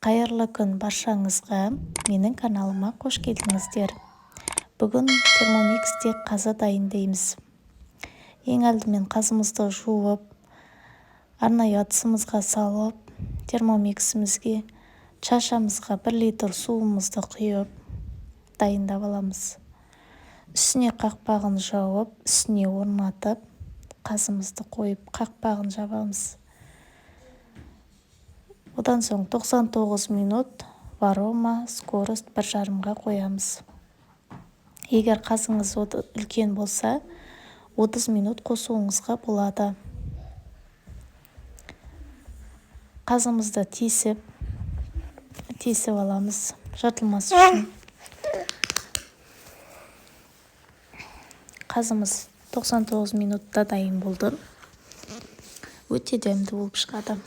Қайырлы күн баршаңызға, менің каналыма қош келдіңіздер. Бүгін термомиксте қазы дайындаймыз. Ең алдымен қазымызды жуып, арнайы ыдысымызға салып, термомиксімізге чашамызға 1 литр суымызды құйып, дайындап аламыз. Үстіне қақпағын жауып, үстіне орнатып, қазымызды қойып, қақпағын жабамыз. Одан соң 99 минут варома скорость 1,5-ға қоямыз. Егер қазыңыз үлкен болса, 30 минут қосуыңызға болады. Қазымызды тесіп аламыз, жыртылмас үшін. Қазымыз 99 минутта дайын болды. Өте дәмді болып шығады.